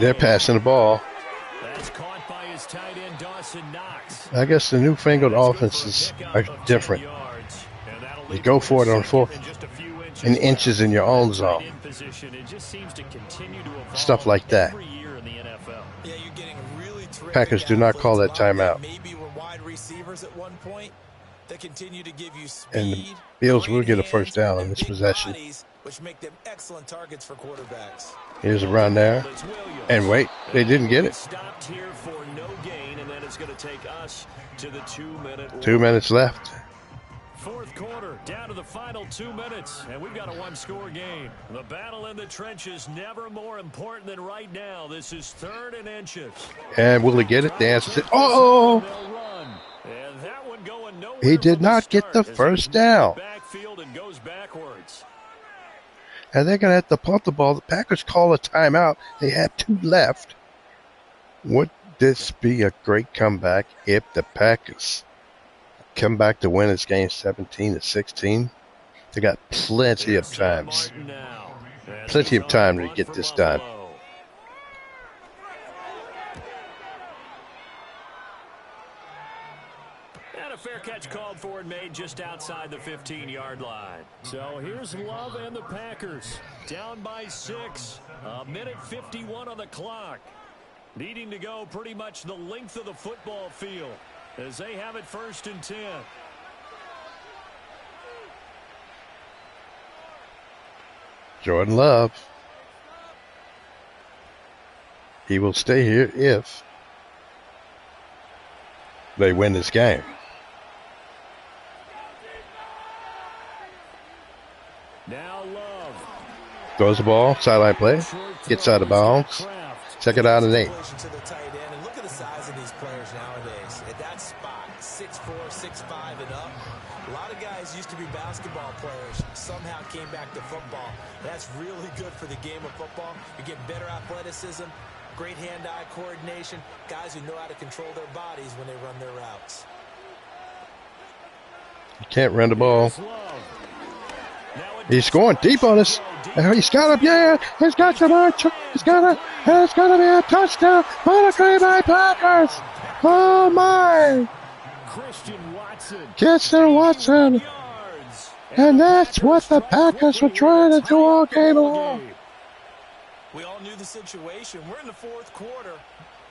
They're passing the ball. That's caught by his tight end, Dawson Knox. I guess the newfangled offenses are different. You go for it on 4th and inches in your own zone. Stuff like that. Packers do not call that timeout. And the Bills will get a first down on this possession. Which make them excellent targets for quarterbacks. Here's a run there. And wait, they didn't get it. Stopped here for no gain, and then it's going to take us to the 2-minute. 2 minutes left. 4th quarter, down to the final 2 minutes, and we've got a 1-score game. The battle in the trenches never more important than right now. This is 3rd and inches. And will he get it? The answer is, oh! And that one going nowhere. He did not get the first down. Backfield and goes backwards. And they're going to have to punt the ball. The Packers call a timeout. They have 2 left. Would this be a great comeback if the Packers come back to win this game 17-16? They got plenty of times. Plenty of time to get this done. Fair catch called for and made just outside the 15-yard line. So here's Love and the Packers. Down by 6. A minute 51 on the clock. Needing to go pretty much the length of the football field as they have it 1st and 10. Jordan Love. He will stay here if they win this game. Now Love. Throws the ball, sideline play, gets out of bounds. Second out and 8. To the tight end, and look at the size of these players nowadays. At that spot, 6'4", 6'5", and up. A lot of guys used to be basketball players, somehow came back to football. That's really good for the game of football. You get better athleticism, great hand-eye coordination, guys who know how to control their bodies when they run their routes. You can't run the ball. He's going deep on us. He's got him. Yeah, he's got some. It's gonna be a touchdown for the Green Bay Packers. Oh, my. Christian Watson. And that's what the Packers were trying to do all game long. We all knew the situation. We're in the fourth quarter.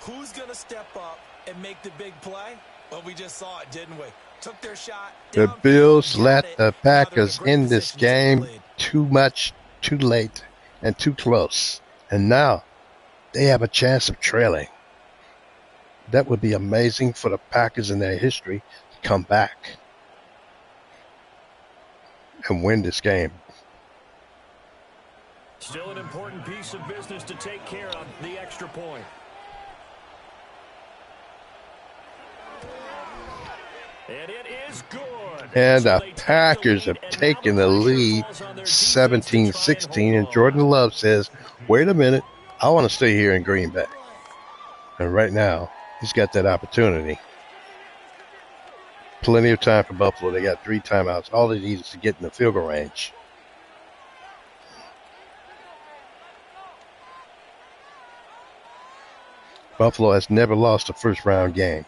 Who's going to step up and make the big play? Well, we just saw it, didn't we? Took their shot. The Bills let the Packers in this game too much, too late, and too close. And now they have a chance of trailing. That would be amazing for the Packers in their history to come back and win this game. Still an important piece of business to take care of, the extra point. And it is good. And the Packers have taken the lead 17-16. And Jordan Love says, wait a minute, I want to stay here in Green Bay. And right now, he's got that opportunity. Plenty of time for Buffalo. They got 3 timeouts. All they need is to get in the field goal range. Buffalo has never lost a first-round game.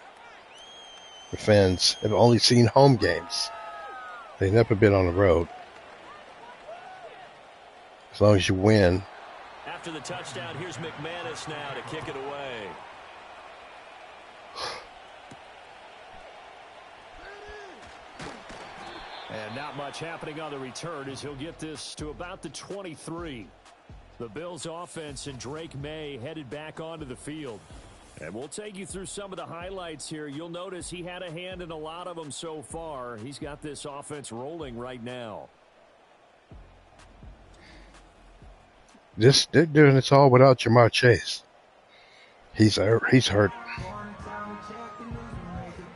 The fans have only seen home games. They've never been on the road. As long as you win. After the touchdown, here's McManus now to kick it away. And not much happening on the return as he'll get this to about the 23. The Bills offense and Drake May headed back onto the field. And we'll take you through some of the highlights here. You'll notice he had a hand in a lot of them so far. He's got this offense rolling right now. They're doing this all without Jamar Chase. He's hurt.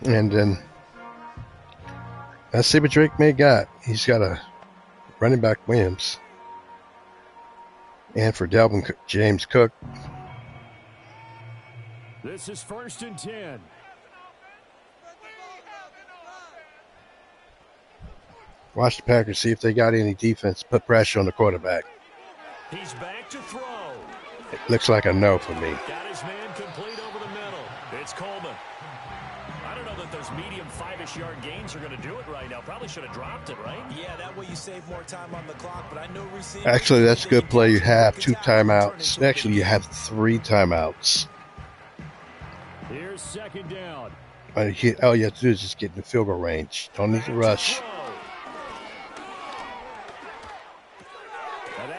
And then let's see what Drake May got. He's got a running back Williams. And for Delvin James Cook. This is 1st and 10. Watch the Packers, see if they got any defense. Put pressure on the quarterback. He's back to throw. It looks like a no for me. Got his man complete over the middle. It's Coleman. I don't know that those medium 5-ish yard gains are going to do it right now. Probably should have dropped it, right? Yeah, that way you save more time on the clock, but I know receivers. Actually, that's a good play. You have 2 timeouts. Actually, you have 3 timeouts. Here's 2nd down. All you have to do is just get in the field goal range. Don't need to rush.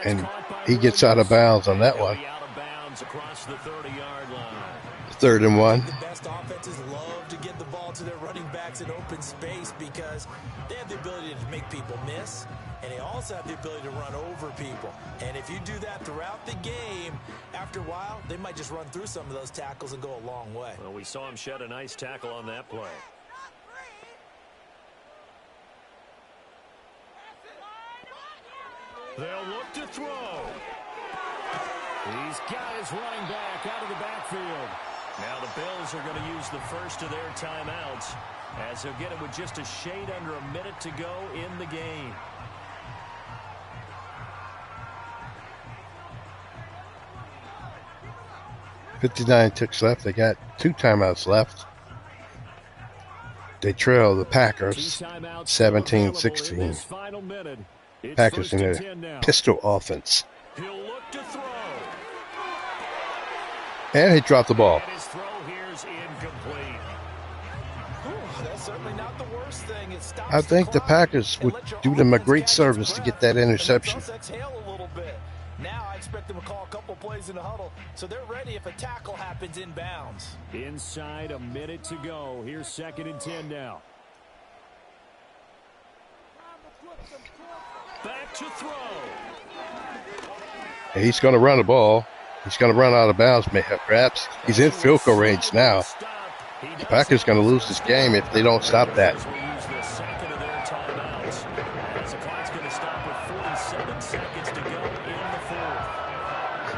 And he gets out of bounds on that one. Out of bounds across the 30-yard line. 3rd and 1. The best offenses love to get the ball to their running backs in open space because they have the ability to make people miss, and they also have the ability to run over people. And if you do that throughout the game, after a while, they might just run through some of those tackles and go a long way. Well, we saw him shed a nice tackle on that play. They'll look to throw. He's got his running back out of the backfield. Now the Bills are going to use the first of their timeouts as he'll get it with just a shade under a minute to go in the game. .59 ticks left. They got 2 timeouts left. They trail the Packers 17-16. Packers in a pistol offense. He'll look to throw. And he dropped the ball. And his throw here's incomplete. That's certainly not the worst thing. It stops I think the Packers would do them a great service to get that interception. Now I expect them to call a couple plays in the huddle, so they're ready if a tackle happens inbounds. Inside a minute to go. Here's 2nd and 10 now. Back to throw. He's going to run the ball. He's going to run out of bounds, perhaps. He's in field goal range now. The Packers going to lose this game if they don't stop that.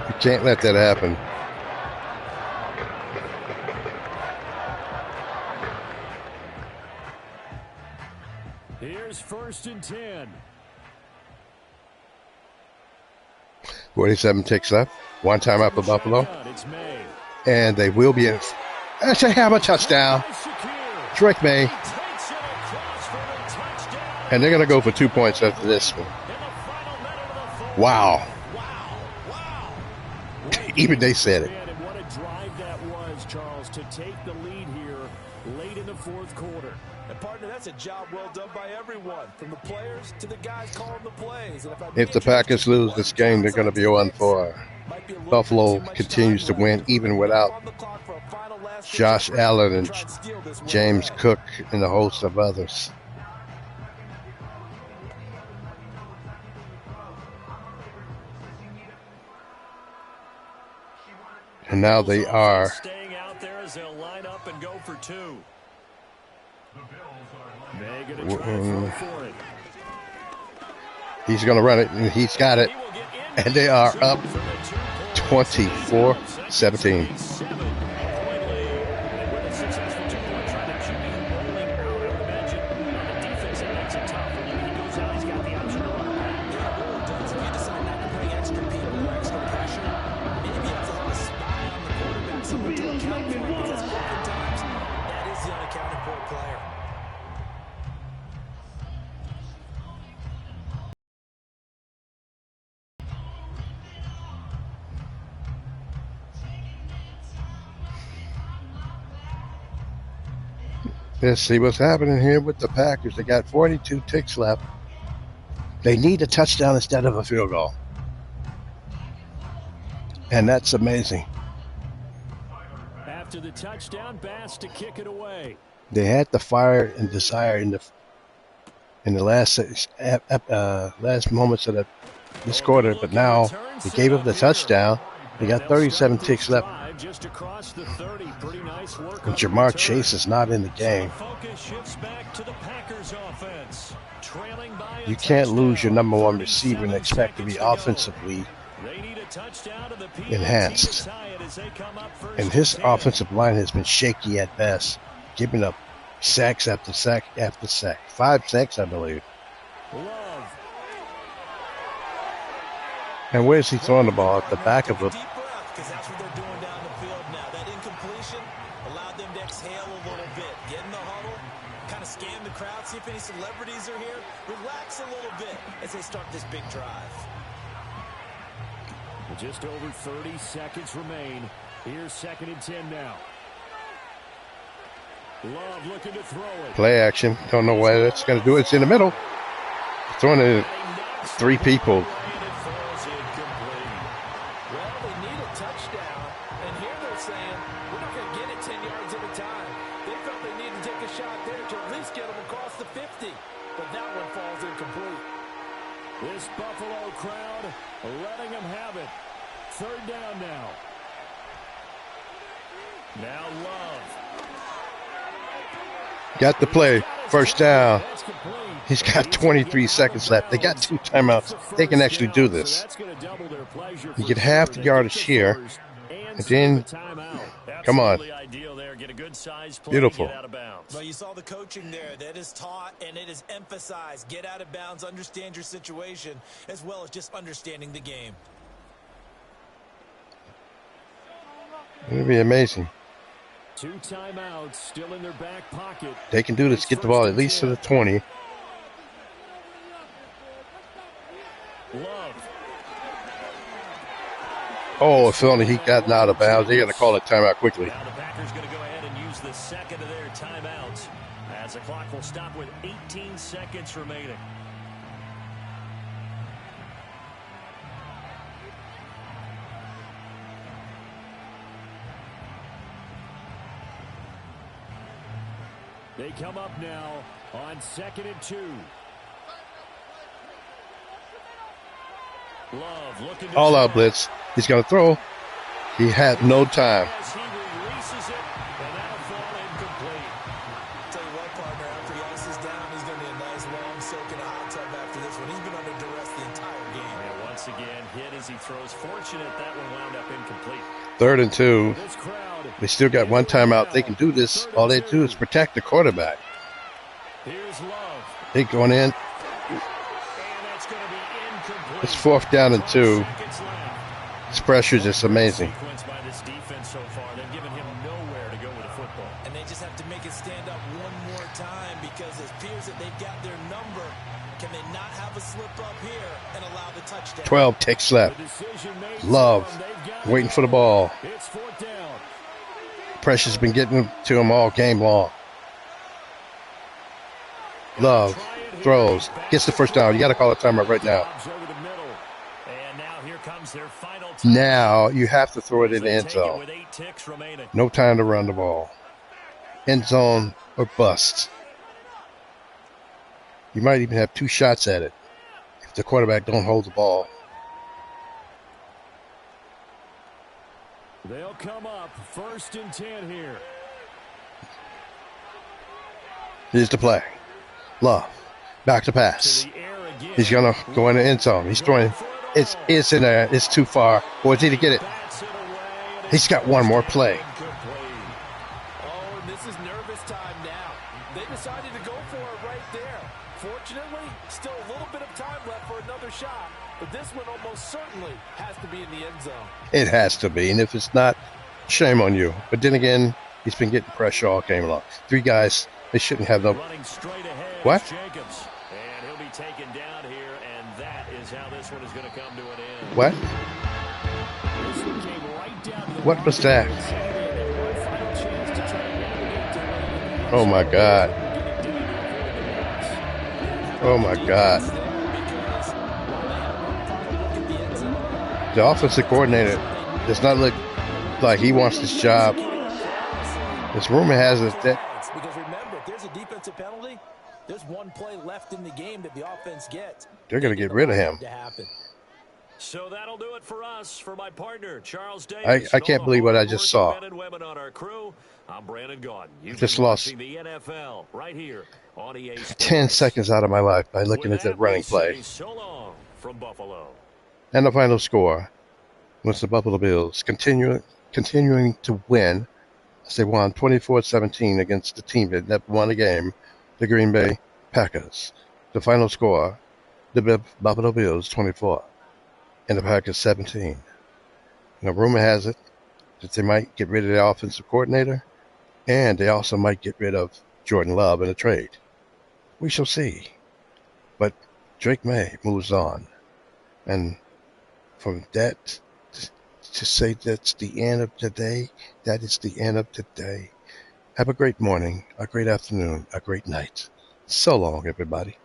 You can't let that happen. Here's 1st and 10. 47 ticks left. 1 timeout for Buffalo. And they will be in That's a hammer touchdown. Trick me. And they're going to go for 2 points after this one. Wow. Even they said it. And what a drive that was, Charles, to take the lead here late in the fourth quarter. And partner, that's a job well done by everyone, from the players to the guys calling the plays. And If the Packers lose this game, they're going to be 0-4. Buffalo continues to win even without Josh Allen and James Cook and a host of others. And now they are Staying out there as they'll line up and go for two. He's going to run it, and he's got it. And they are up 24-17. Let's see what's happening here with the Packers. They got 42 ticks left. They need a touchdown instead of a field goal. And that's amazing. After the touchdown, Bass to kick it away. They had the fire and desire in the last moments of this quarter, but now they gave up the touchdown. They got 37 ticks left. Just across the 30. Pretty nice work. And Jamar Chase is not in the game. Focus shifts back to the Packers offense. Trailing by You can't lose your number one receiver and expect to be offensively enhanced. And his offensive line has been shaky at best, giving up sacks after sack after sack. 5 sacks, I believe. Love. And where's he throwing the ball? At the back of the... Because that's what they're doing down the field now. That incompletion allowed them to exhale a little bit. Get in the huddle, kind of scan the crowd, see if any celebrities are here. Relax a little bit as they start this big drive. Just over 30 seconds remain. Here's 2nd and 10 now. Love looking to throw it. Play action. Don't know why that's going to do it. It's in the middle. Throwing it at 3 people. This Buffalo crowd letting them have it. 3rd down now. Now Love. Got the play. 1st down. He's got 23 seconds left. They got 2 timeouts. They can actually do this. You get half the yardage here. And then, come on. Beautiful. Well, you saw the coaching there. That is taught and it is emphasized. Get out of bounds, understand your situation, as well as just understanding the game. It'll be amazing. 2 timeouts still in their back pocket. They can do this. Get the ball at least to the 20. Love. Oh, if only he got out of bounds. They're going to call a timeout quickly. Now the Packers going to go ahead and use the 2nd of their timeouts as the clock will stop with 18 seconds remaining. They come up now on 2nd and 2. Love looking to All out blitz. He's going to throw. He had no time. As he releases it, and that'll fall incomplete. Tell you what, partner, after he ices down, he's going to be a nice long soak in a hot tub after this one. He's been under duress the entire game. And once again, hit as he throws. Fortunate that one wound up incomplete. 3rd and 2. This crowd. They still got 1 timeout. They can do this. All they do is protect the quarterback. Here's Love. They going in. And that's going to be incomplete. It's 4th down and 2. Seconds left. This pressure is just amazing. Sequence by this defense so far. They've given him nowhere to go with a of a slip up here and allow the touchdown. 12 ticks left. Love waiting for the ball. It's fourth down. Pressure's been getting to him all game long. Love throws, gets the first down. You got to call a timeout right now. And now here comes their final Now you have to throw it in the end zone. with 8 ticks remaining. No time to run the ball. End zone or bust. You might even have 2 shots at it if the quarterback don't hold the ball. They'll come up first and 10 here. Here's the play. Love. Back to pass. He's going to go in the end zone. He's throwing. It's in there. It's too far. Boy, did he get it? He's got one more play. Oh, and this is nervous time now. They decided to go for it right there. Fortunately, still a little bit of time left for another shot, but this one almost certainly has to be in the end zone. It has to be, and if it's not, shame on you. But then again, he's been getting pressure all game long. 3 guys, they shouldn't have no. Running straight ahead. What? Jacobs. And he'll be taken down here, and that is how this one is going to come to an end. What? What was that? Oh my God. Oh my God. The offensive coordinator does not look like he wants this job. This rumor has it that. Because remember, if there's a defensive penalty, there's 1 play left in the game that the offense gets. They're going to get rid of him. So that'll do it for us. For my partner, Charles Davis. I can't believe what I just saw. Men and women on our crew, I'm Brandon Gaudin. You've Just been lost watching the NFL right here on EA Sports. 10 seconds out of my life by looking With at that that, running we play. say so long from Buffalo. And the final score was the Buffalo Bills continuing to win as they won 24-17 against the team that never won a game, the Green Bay Packers. The final score, the Buffalo Bills 24 and the Packers 17. Now, rumor has it that they might get rid of the offensive coordinator, and they also might get rid of Jordan Love in a trade. We shall see. But Drake May moves on. And from that, to say that's the end of today, that is the end of today. Have a great morning, a great afternoon, a great night. So long, everybody.